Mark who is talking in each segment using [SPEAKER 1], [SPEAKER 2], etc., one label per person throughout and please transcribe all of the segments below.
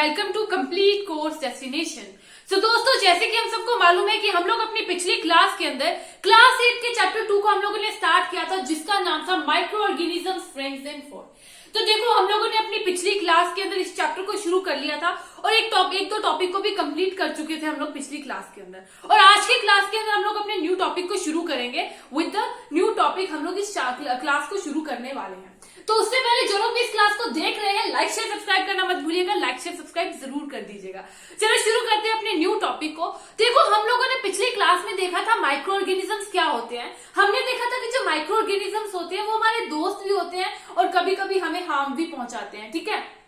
[SPEAKER 1] Welcome to complete course destination. So दोस्तों, जैसे कि हम सबको मालूम है कि हम लोग अपनी पिछली क्लास के अंदर क्लास 8 के चैप्टर 2 को हम लोगों ने स्टार्ट किया था, जिसका नाम था micro organisms, friends and for. तो देखो, हम लोगों ने अपनी पिछली क्लास के अंदर इस चैप्टर को शुरू कर लिया था और एक दो टॉपिक को भी कंप्लीट कर चुके थे हम लोग पिछली क्लास के अंदर। और आज की क्लास के अंदर हम लोग अपने न्यू टॉपिक को शुरू करेंगे। विद द न्यू टॉपिक हम लोग इस क्लास को शुरू करने वाले हैं। तो उससे पहले जो लोग भी इस क्लास को देख रहे हैं, लाइक शेयर सब्सक्राइब करना मत भूलिएगा। लाइक शेयर सब्सक्राइब जरूर कर दीजिएगा। चलो शुरू करते हैं अपने न्यू टॉपिक को। देखो, हम लोगों ने पिछली क्लास में देखा था माइक्रो ऑर्गेनिजम्स क्या होते हैं। हमने देखा था कि जो माइक्रो ऑर्गेनिजम्स होते हैं वो हमारे दोस्त भी होते हैं और कभी कभी हमें हार्म भी पहुंचाते हैं। ठीक है,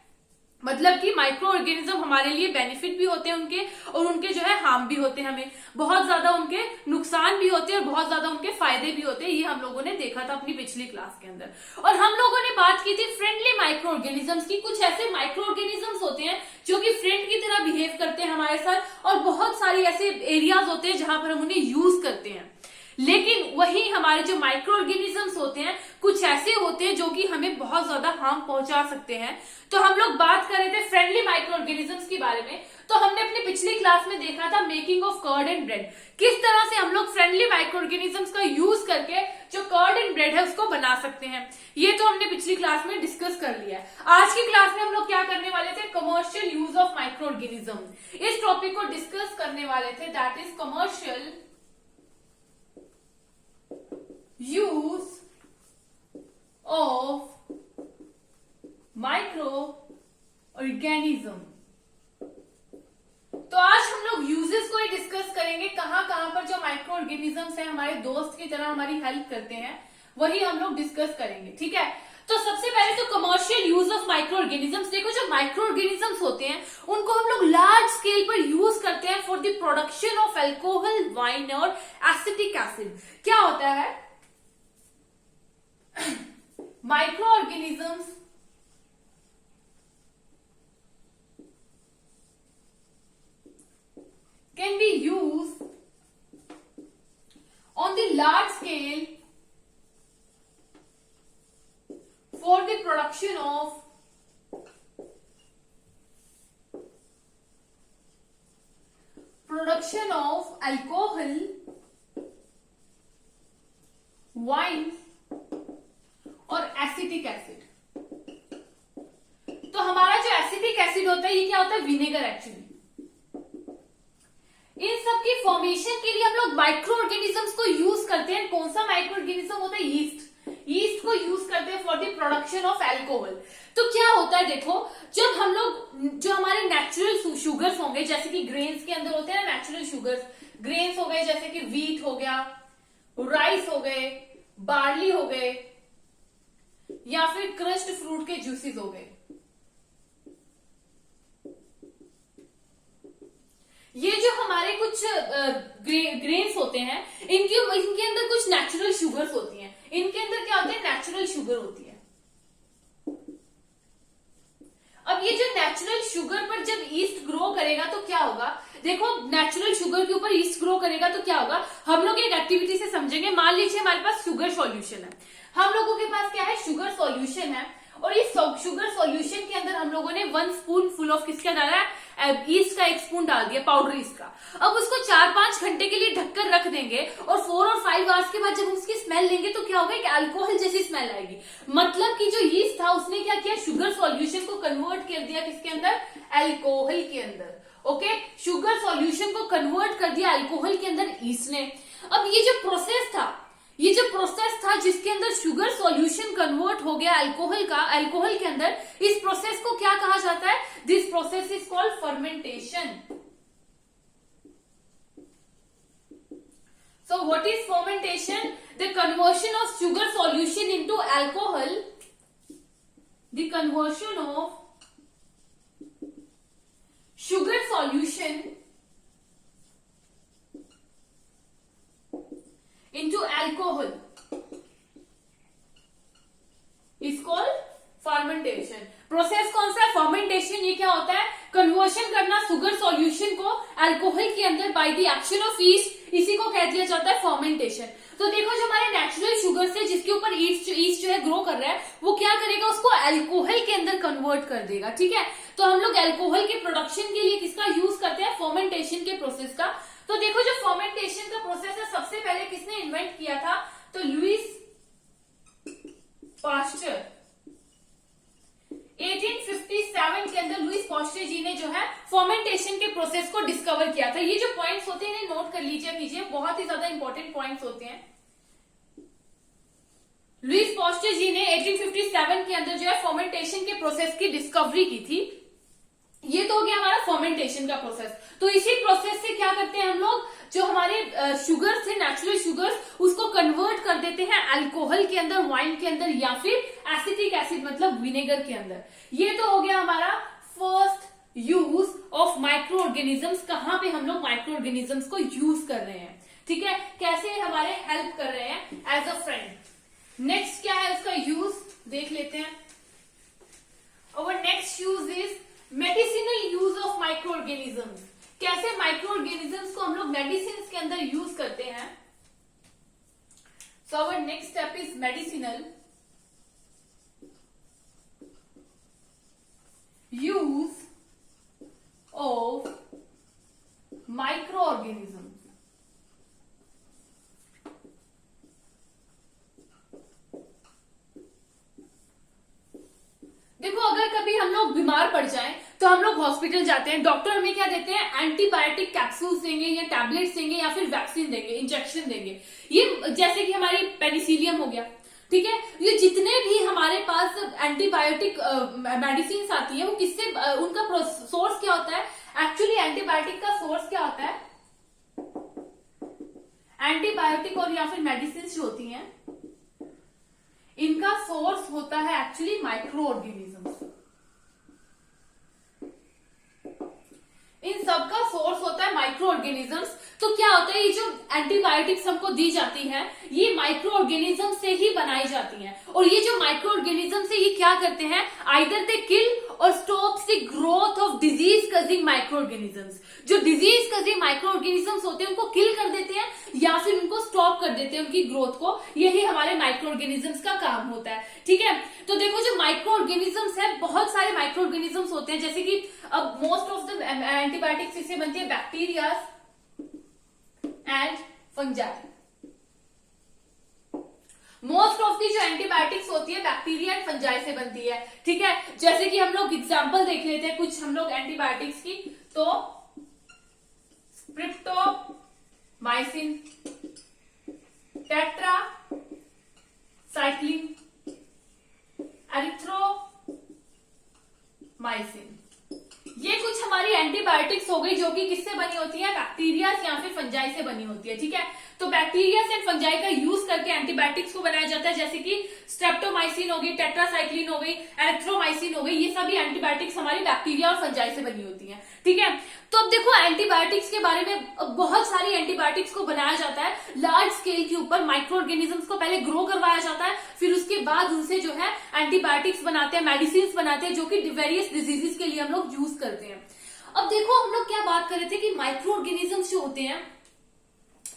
[SPEAKER 1] मतलब कि माइक्रो ऑर्गेनिज्म हमारे लिए बेनिफिट भी होते हैं उनके, और उनके जो है हार्म भी होते हैं। हमें बहुत ज्यादा उनके नुकसान भी होते हैं और बहुत ज्यादा उनके फायदे भी होते हैं। ये हम लोगों ने देखा था अपनी पिछली क्लास के अंदर। और हम लोगों ने बात की थी फ्रेंडली माइक्रो ऑर्गेनिजम्स की। कुछ ऐसे माइक्रो ऑर्गेनिजम्स होते हैं जो कि फ्रेंड की तरह बिहेव करते हैं हमारे साथ, और बहुत सारी ऐसे एरियाज होते हैं जहां पर हम उन्हें यूज करते हैं। लेकिन वही हमारे जो माइक्रो ऑर्गेनिजम्स होते हैं, कुछ ऐसे होते हैं जो कि हमें बहुत ज्यादा हार्म पहुंचा सकते हैं। तो हम लोग बात कर रहे थे फ्रेंडली माइक्रो ऑर्गेनिजम्स के बारे में। तो हमने अपनी पिछली क्लास में देखा था making of curd and bread, किस तरह से हम लोग फ्रेंडली माइक्रो ऑर्गेनिजम्स का यूज करके जो कर्ड एंड ब्रेड है उसको बना सकते हैं। ये तो हमने पिछली क्लास में डिस्कस कर लिया है। आज की क्लास में हम लोग क्या करने वाले थे, commercial use of micro organisms, इस टॉपिक को डिस्कस करने वाले थे। That is commercial use of microorganism। तो आज हम लोग यूजेस को ही डिस्कस करेंगे। कहां कहां पर जो माइक्रो ऑर्गेनिजम्स है हमारे दोस्त की तरह हमारी हेल्प करते हैं, वही हम लोग डिस्कस करेंगे। ठीक है, तो सबसे पहले तो commercial use of micro organisms. देखो, जो माइक्रो ऑर्गेनिजम्स होते हैं उनको हम लोग लार्ज स्केल पर यूज करते हैं for the production of alcohol, wine और एसिटिक एसिड। क्या होता है, microorganisms can be used on the large scale for the production of alcohol, wine और एसिटिक एसिड। तो हमारा जो एसिटिक एसिड होता है, ये क्या होता है, विनेगर एक्चुअली। इन सब की फॉर्मेशन के लिए हम लोग माइक्रो ऑर्गेनिजम्स को यूज करते हैं। कौन सा माइक्रो ऑर्गेनिज्म होता है, यीस्ट को यूज करते हैं for the production of alcohol. तो क्या होता है, देखो, जब हम लोग जो हमारे नेचुरल शुगर्स होंगे, जैसे कि ग्रेन्स के अंदर होते हैं ना नेचुरल शुगर्स, ग्रेन्स हो गए जैसे कि व्हीट हो गया, राइस हो गए, बार्ली हो गए, या फिर क्रश्ड फ्रूट के जूसेस हो गए। ये जो हमारे कुछ ग्रेन्स होते हैं, इनके अंदर कुछ नेचुरल शुगर्स होती हैं। इनके अंदर क्या होते हैं, नेचुरल शुगर होती है। अब ये जो नेचुरल शुगर पर जब ईस्ट ग्रो करेगा तो क्या होगा, देखो, नेचुरल शुगर के ऊपर ईस्ट ग्रो करेगा तो क्या होगा, हम लोग एक एक्टिविटी से समझेंगे। मान लीजिए हमारे पास शुगर सॉल्यूशन है, हम लोगों के पास क्या है, शुगर सॉल्यूशन है, और इस शुगर सॉल्यूशन के अंदर हम लोगों ने 1 स्पून फुल ऑफ किसका डाला है, ईस्ट का 1 स्पून डाल दिया, पाउडर ईस्ट का। अब उसको 4-5 घंटे के लिए ढककर रख देंगे, और 4 और 5 आवर्स के बाद जब हम उसकी स्मेल लेंगे तो क्या होगा, कि अल्कोहल जैसी स्मेल आएगी। मतलब कि जो ईस्ट था उसने क्या किया, शुगर सॉल्यूशन को कन्वर्ट कर दिया किसके अंदर, अल्कोहल के अंदर। ओके, शुगर सॉल्यूशन को कन्वर्ट कर दिया अल्कोहल के अंदर ईस्ट ने। अब ये जो प्रोसेस था जिसके अंदर शुगर सॉल्यूशन कन्वर्ट हो गया अल्कोहल के अंदर, इस प्रोसेस को क्या कहा जाता है, this process is called fermentation. So what is fermentation, the conversion of sugar solution into alcohol, the conversion of sugar solution into alcohol is called fermentation। Process कौन सा है, फर्मेंटेशन। ये क्या होता है, कन्वर्शन करना शुगर सॉल्यूशन को alcohol के अंदर by the action of east, इसी को कह दिया जाता है फर्मेंटेशन। तो देखो जो हमारे नेचुरल शुगर से जिसके ऊपर ईस्ट जो है ग्रो कर रहा है, वो क्या करेगा, उसको अल्कोहल के अंदर कन्वर्ट कर देगा। ठीक है, तो हम लोग अल्कोहल के प्रोडक्शन के लिए किसका यूज करते हैं, फर्मेंटेशन के प्रोसेस का। तो देखो जो फर्मेंटेशन का प्रोसेस है, सबसे पहले किसने इन्वेंट किया था, तो लुईस पास्चर। 1857 के अंदर लुईस पास्चर जी ने जो है फर्मेंटेशन के प्रोसेस को डिस्कवर किया था। ये जो पॉइंट्स होते हैं इन्हें नोट कर लीजिए, बहुत ही ज्यादा इंपॉर्टेंट पॉइंट्स होते हैं। लुईस पास्चर जी ने 1857 के अंदर जो है फर्मेंटेशन के प्रोसेस की डिस्कवरी की थी। ये तो हो गया हमारा फर्मेंटेशन का प्रोसेस। तो इसी प्रोसेस से क्या करते हैं हम लोग, जो हमारे शुगर से, नेचुरल शुगर्स, उसको कन्वर्ट कर देते हैं अल्कोहल के अंदर, वाइन के अंदर, या फिर एसिटिक एसिड मतलब विनेगर के अंदर। ये तो हो गया हमारा first use of micro organisms. कहां पे हम लोग माइक्रो ऑर्गेनिजम्स को यूज कर रहे हैं, ठीक है, कैसे हमारे हेल्प कर रहे हैं एज अ फ्रेंड। नेक्स्ट क्या है उसका यूज, देख लेते हैं। और next use is medicinal use of micro organisms. कैसे माइक्रो ऑर्गेनिजम्स को हम लोग मेडिसिन के अंदर यूज करते हैं। So our next step is medicinal use of micro organisms. देखो अगर कभी हम लोग बीमार पड़ जाएं तो हम लोग हॉस्पिटल जाते हैं, डॉक्टर हमें क्या देते हैं, एंटीबायोटिक कैप्सूल्स देंगे या टैबलेट्स देंगे या फिर वैक्सीन देंगे, इंजेक्शन देंगे। ये जैसे कि हमारी पेनिसिलियम हो गया, ठीक है, ये जितने भी हमारे पास एंटीबायोटिक मेडिसिन आती है वो किससे, उनका सोर्स क्या होता है, एक्चुअली एंटीबायोटिक का सोर्स क्या होता है, एंटीबायोटिक और या फिर मेडिसिन जो होती हैं इनका सोर्स होता है एक्चुअली माइक्रो ऑर्गेनिजम्स। इन सब का सोर्स होता है माइक्रो ऑर्गेनिजम्स। तो क्या होता है, ये जो एंटीबायोटिक्स हमको दी जाती हैं ये माइक्रो ऑर्गेनिज्म से ही बनाई जाती हैं। और ये जो माइक्रो ऑर्गेनिज्म से ये क्या करते हैं, आइदर दे किल और stops the growth of disease causing micro organisms. जो डिजीज कजिंग माइक्रो ऑर्गेनिजम्स होते हैं उनको किल कर देते हैं या फिर उनको स्टॉप कर देते हैं उनकी ग्रोथ को। यही हमारे माइक्रो ऑर्गेनिजम्स का काम होता है। ठीक है, तो देखो जो माइक्रो ऑर्गेनिजम्स है, बहुत सारे माइक्रो ऑर्गेनिजम्स होते हैं, जैसे कि अब मोस्ट ऑफ द एंटीबायोटिक्स इससे बनती है bacteria and fungi. Most of the जो एंटीबायोटिक्स होती है बैक्टीरिया एंड फंजाई से बनती है। ठीक है, जैसे कि हम लोग एग्जांपल देख लेते हैं कुछ हम लोग एंटीबायोटिक्स की। तो स्ट्रिप्टोमाइसिन, टेट्रासाइक्लिन, एरिथ्रोमाइसिन, ये कुछ हमारी एंटीबायोटिक्स हो गई जो कि किससे बनी होती है, बैक्टीरिया या फिर फंजाई से बनी होती है। ठीक है, तो बैक्टीरिया एंड फंजाई का यूज करके एंटीबायोटिक्स को बनाया जाता है, जैसे कि स्ट्रेप्टोमाइसिन हो गई, टेट्रासाइक्लिन हो गई, एरिथ्रोमाइसिन हो गई, ये सभी एंटीबायोटिक्स हमारी बैक्टीरिया और फंजाई से बनी होती हैं। ठीक है, तो अब देखो एंटीबायोटिक्स के बारे में, बहुत सारी एंटीबायोटिक्स को बनाया जाता है लार्ज स्केल के ऊपर। माइक्रो ऑर्गेनिजम्स को पहले ग्रो करवाया जाता है, फिर उसके बाद उनसे जो है एंटीबायोटिक्स बनाते हैं, मेडिसिन बनाते हैं, जो कि वेरियस डिजीजेस के लिए हम लोग यूज करते हैं। अब देखो हम लोग क्या बात कर रहे थे कि माइक्रो ऑर्गेनिजम्स जो होते हैं,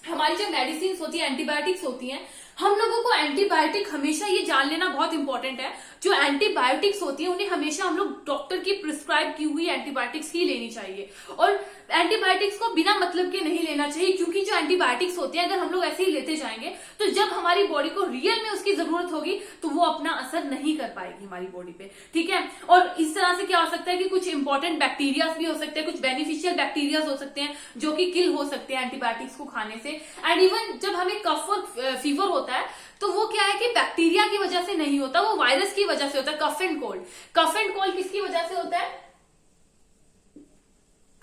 [SPEAKER 1] हमारी जो मेडिसिन होती है, एंटीबायोटिक्स होती हैं, हम लोगों को एंटीबायोटिक हमेशा ये जान लेना बहुत इंपॉर्टेंट है, जो एंटीबायोटिक्स होती है उन्हें हमेशा हम लोग डॉक्टर की प्रिस्क्राइब की हुई एंटीबायोटिक्स ही लेनी चाहिए। और एंटीबायोटिक्स को बिना मतलब के नहीं लेना चाहिए, क्योंकि जो एंटीबायोटिक्स होती है अगर हम लोग ऐसे ही लेते जाएंगे तो जब हमारी बॉडी को रियल में उसकी जरूरत होगी तो वो अपना असर नहीं कर पाएगी हमारी बॉडी पे। ठीक है, और इस तरह से क्या हो सकता है कि कुछ इंपॉर्टेंट बैक्टीरियाज भी हो सकते हैं, कुछ बेनिफिशियल बैक्टीरियाज हो सकते हैं जो कि किल हो सकते हैं एंटीबायोटिक्स को खाने से। एंड इवन जब हमें कफ और फीवर होता है तो वो क्या है कि बैक्टीरिया की वजह से नहीं होता, वो वायरस की वजह से होता है। Cough and cold, cough and cold किसकी वजह से होता है,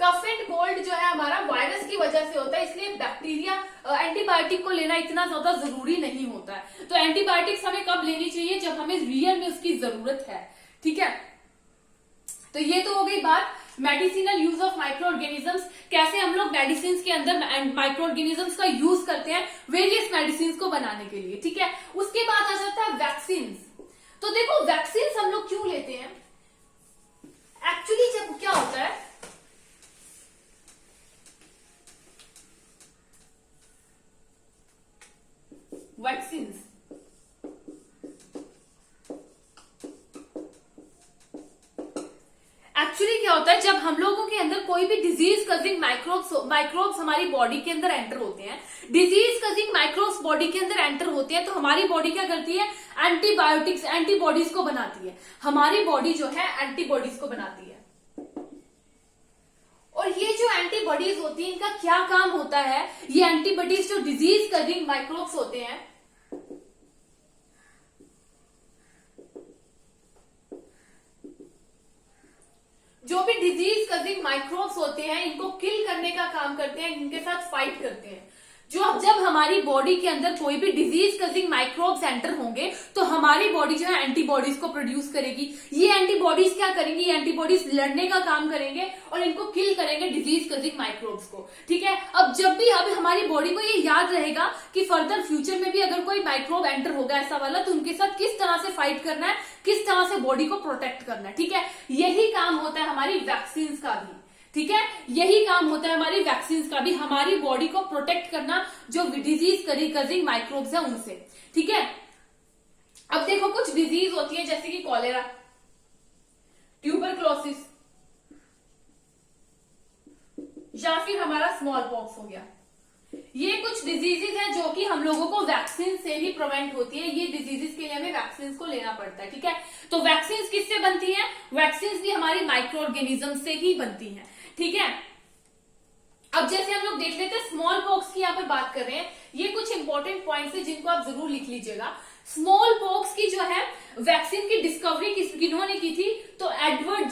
[SPEAKER 1] कफ एंड कोल्ड जो है हमारा वायरस की वजह से होता है, इसलिए बैक्टीरिया एंटीबायोटिक को लेना इतना ज्यादा जरूरी नहीं होता है। तो एंटीबायोटिक्स हमें कब लेनी चाहिए, जब हमें रियल में उसकी जरूरत है। ठीक है, तो ये तो हो गई बात medicinal use of micro organisms, कैसे हम लोग मेडिसिन के अंदर माइक्रो ऑर्गेनिजम्स का यूज करते हैं वेरियस मेडिसिन को बनाने के लिए। ठीक है, उसके बाद आ जाता है वैक्सीन। तो देखो वैक्सीन हम लोग क्यों लेते हैं, एक्चुअली जब क्या होता है, वैक्सीन। एक्चुअली क्या होता है, जब हम लोगों के अंदर कोई भी डिजीज कजिंग माइक्रोब्स हमारी बॉडी के अंदर एंटर होते हैं, डिजीज कजिंग माइक्रोब्स बॉडी के अंदर एंटर होते हैं, तो हमारी बॉडी क्या करती है, एंटीबायोटिक्स एंटीबॉडीज को बनाती है। हमारी बॉडी जो है एंटीबॉडीज को बनाती है। और ये जो एंटीबॉडीज होती है, इनका क्या काम होता है, ये एंटीबॉडीज जो डिजीज कजिंग माइक्रोब्स होते हैं, जो भी डिजीज कजिंग माइक्रोब्स होते हैं, इनको किल करने का काम करते हैं, इनके साथ फाइट करते हैं। जब हमारी बॉडी के अंदर कोई भी डिजीज कजिंग माइक्रोब्स एंटर होंगे, तो हमारी बॉडी जो है एंटीबॉडीज को प्रोड्यूस करेगी। ये एंटीबॉडीज क्या करेंगी, ये एंटीबॉडीज लड़ने का काम करेंगे और इनको किल करेंगे डिजीज कजिंग माइक्रोब्स को। ठीक है, अब हमारी बॉडी को ये याद रहेगा कि फर्दर फ्यूचर में भी अगर कोई माइक्रोब एंटर होगा ऐसा वाला, तो उनके साथ किस तरह से फाइट करना है, किस तरह से बॉडी को प्रोटेक्ट करना है। ठीक है, यही काम होता है हमारी वैक्सीन का भी। ठीक है, यही काम होता है हमारी वैक्सीन का भी, हमारी बॉडी को प्रोटेक्ट करना जो डिजीज कजिंग माइक्रोब्स है उनसे। ठीक है, अब देखो कुछ डिजीज होती है जैसे कि कॉलेरा, ट्यूबरक्लोसिस, या फिर हमारा स्मॉल पॉक्स हो गया। ये कुछ डिजीजेज हैं जो कि हम लोगों को वैक्सीन से ही प्रिवेंट होती है। ये डिजीजेस के लिए हमें वैक्सीन को लेना पड़ता है। ठीक है, तो वैक्सीन किससे बनती है, वैक्सीन भी हमारी माइक्रो ऑर्गेनिज्म से ही बनती है। ठीक है, अब जैसे हम लोग देख लेते हैं स्मॉल पॉक्स की यहाँ पर बात कर रहे हैं। ये कुछ इंपॉर्टेंट पॉइंट्स है जिनको आप जरूर लिख लीजिएगा। स्मॉल पॉक्स की जो है वैक्सीन की डिस्कवरी किन्होंने की थी, तो एडवर्ड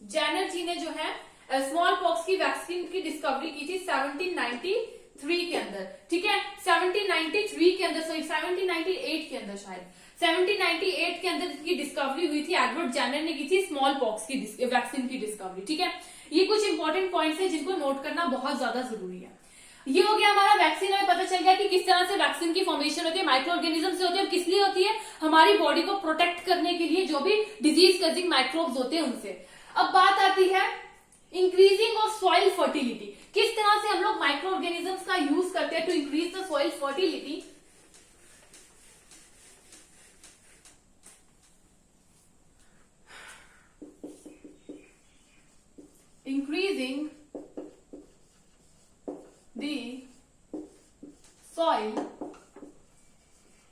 [SPEAKER 1] जेनर जी ने जो है स्मॉल पॉक्स की वैक्सीन की डिस्कवरी की थी 1793 के अंदर। ठीक है, 1793 के अंदर, सॉरी 1798 के अंदर, शायद 1798 के अंदर इसकी डिस्कवरी हुई थी। एडवर्ड जेनर ने की थी स्मॉल पॉक्स की वैक्सीन की डिस्कवरी। ठीक है, ये कुछ इंपॉर्टेंट पॉइंट्स है जिनको नोट करना बहुत ज्यादा जरूरी है। ये हो गया हमारा वैक्सीन। हमें पता चल गया कि किस तरह से वैक्सीन की फॉर्मेशन होती है, माइक्रो ऑर्गेनिज्म से होती है। और किस लिए होती है, हमारी बॉडी को प्रोटेक्ट करने के लिए, जो भी डिजीज कजिंग माइक्रोब्स होते हैं उनसे। अब बात आती है इंक्रीजिंग ऑफ सॉइल फर्टिलिटी। किस तरह से हम लोग माइक्रो ऑर्गेनिजम्स का यूज करते हैं to increase the soil fertility. Increasing the soil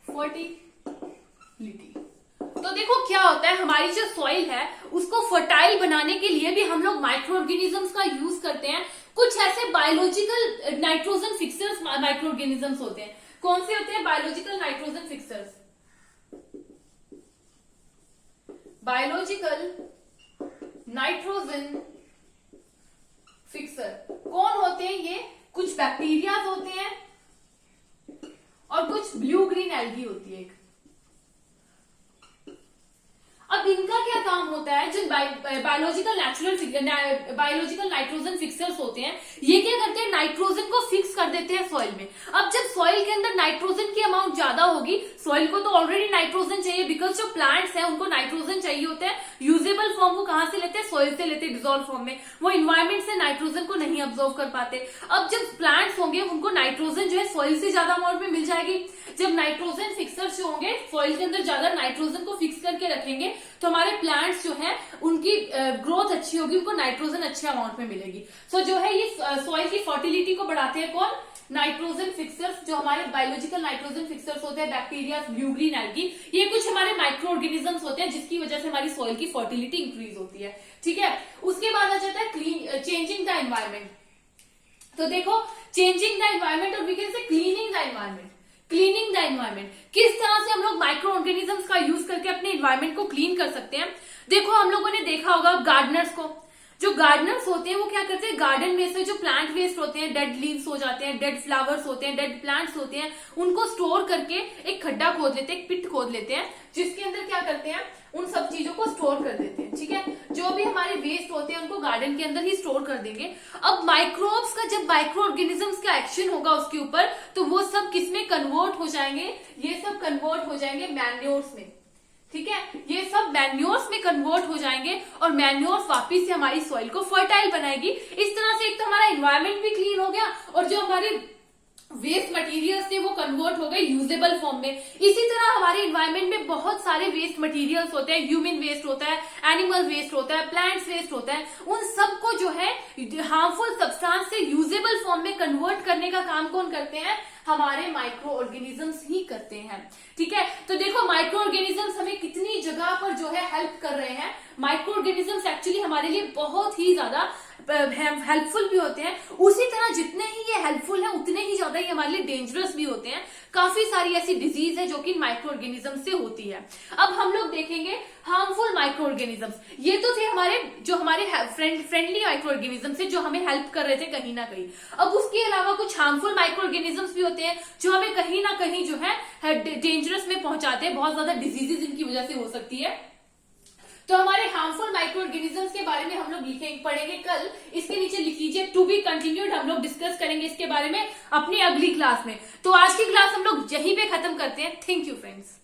[SPEAKER 1] fertility. तो देखो क्या होता है, हमारी जो सॉइल है उसको फर्टाइल बनाने के लिए भी हम लोग माइक्रो ऑर्गेनिजम्स का यूज करते हैं। कुछ ऐसे biological nitrogen fixers micro organisms होते हैं। कौन से होते हैं biological nitrogen fixers? Biological nitrogen fixer कौन होते हैं? ये कुछ बैक्टीरिया होते हैं और कुछ ब्लू ग्रीन एल्गी होती है। अब इनका क्या काम होता है, जो बायोलॉजिकल नाइट्रोजन फिक्सर्स होते हैं, ये क्या करते हैं, नाइट्रोजन को फिक्स कर देते हैं सॉइल में। अब जब सॉइल के अंदर नाइट्रोजन की अमाउंट ज्यादा होगी, सॉइल को तो ऑलरेडी नाइट्रोजन चाहिए, बिकॉज जो प्लांट्स हैं उनको नाइट्रोजन चाहिए होता है। यूजेबल फॉर्म वो कहां से लेते हैं, सॉइल से लेते हैं, डिजोल्व फॉर्म में। वो इन्वायरमेंट से नाइट्रोजन को नहीं अब्सॉर्ब कर पाते। अब जब प्लांट्स होंगे उनको नाइट्रोजन जो है सॉइल से ज्यादा अमाउंट में मिल जाएगी। जब नाइट्रोजन फिक्सर्स जो होंगे सॉइल के अंदर ज्यादा नाइट्रोजन को फिक्स करके रखेंगे, तो हमारे प्लांट्स जो है उनकी ग्रोथ अच्छी होगी, उनको नाइट्रोजन अच्छे अमाउंट में मिलेगी। सो जो है ये सॉइल की फर्टिलिटी को बढ़ाते हैं कौन, नाइट्रोजन फिक्सर्स। जो हमारे बायोलॉजिकल नाइट्रोजन फिक्सर्स होते हैं, बैक्टीरिया, ब्लू ग्रीन एल्गी, ये कुछ हमारे माइक्रो ऑर्गेनिजम्स होते हैं जिसकी वजह से हमारी सॉइल की फर्टिलिटी इंक्रीज होती है। ठीक है, उसके बाद आ जाता है चेंजिंग द एनवायरमेंट। तो देखो चेंजिंग द एनवायरमेंट और we can say cleaning the environment. Cleaning the environment, किस तरह से हम लोग माइक्रो ऑर्गेनिजम्स का यूज करके अपने एनवायरमेंट को क्लीन कर सकते हैं। देखो हम लोगों ने देखा होगा गार्डनर्स को, जो गार्डनर्स होते हैं वो क्या करते हैं, गार्डन में से जो प्लांट वेस्ट होते हैं, डेड लीव्स हो जाते हैं, डेड फ्लावर्स होते हैं, डेड प्लांट्स होते हैं, उनको स्टोर करके एक खड्डा खोद लेते हैं, एक पिट खोद लेते हैं, जिसके अंदर क्या करते हैं, उन सब चीजों को स्टोर कर देते हैं। ठीक है, जो भी हमारे वेस्ट होते हैं उनको गार्डन के अंदर ही स्टोर कर देंगे। अब माइक्रोब्स का, जब माइक्रो ऑर्गेनिजम्स का एक्शन होगा उसके ऊपर, तो वो सब किसमें कन्वर्ट हो जाएंगे, ये सब कन्वर्ट हो जाएंगे मैन्योर्स में। ठीक है, ये सब मैन्योर्स में कन्वर्ट हो जाएंगे और मैन्योर्स वापिस से हमारी सॉइल को फर्टाइल बनाएगी। इस तरह से एक तो हमारा एनवायरमेंट भी क्लीन हो गया और जो हमारे वेस्ट मटेरियल्स थे वो कन्वर्ट हो गए यूजेबल फॉर्म में। इसी तरह हमारे इन्वायरमेंट में बहुत सारे वेस्ट मटेरियल्स होते हैं, ह्यूमन वेस्ट होता है, एनिमल वेस्ट होता है, प्लांट्स वेस्ट होता है, उन सबको जो है हार्मफुल सब्सटेंस से यूजेबल फॉर्म में कन्वर्ट करने का काम कौन करते हैं? हमारे माइक्रो ऑर्गेनिजम्स ही करते हैं। ठीक है, तो देखो माइक्रो ऑर्गेनिजम्स हमें कितनी जगह पर जो है हेल्प कर रहे हैं। माइक्रो ऑर्गेनिजम्स एक्चुअली हमारे लिए बहुत ही ज्यादा हेल्पफुल भी होते हैं, उसी तरह जितने ही ये हेल्पफुल है उतने ही ज्यादा ये हमारे लिए डेंजरस भी होते हैं। काफी सारी ऐसी डिजीज है जो कि माइक्रो ऑर्गेनिज्म से होती है। अब हम लोग देखेंगे हार्मफुल माइक्रो ऑर्गेनिजम्स। ये तो थे हमारे जो हमारे फ्रेंडली माइक्रो ऑर्गेनिजम्स थे जो हमें हेल्प कर रहे थे कहीं ना कहीं। अब उसके अलावा कुछ हार्मफुल माइक्रो ऑर्गेनिजम्स भी होते हैं जो हमें कहीं ना कहीं जो है डेंजरस में पहुंचाते हैं, बहुत ज्यादा डिजीजेज इनकी वजह से हो सकती है। तो हमारे हार्मफुल माइक्रो ऑर्गेनिजम्स के बारे में हम लोग पढ़ेंगे कल। इसके नीचे लिख लीजिए टू बी कंटिन्यूड। हम लोग डिस्कस करेंगे इसके बारे में अपनी अगली क्लास में। तो आज की क्लास हम लोग यहीं पे खत्म करते हैं। Thank you friends.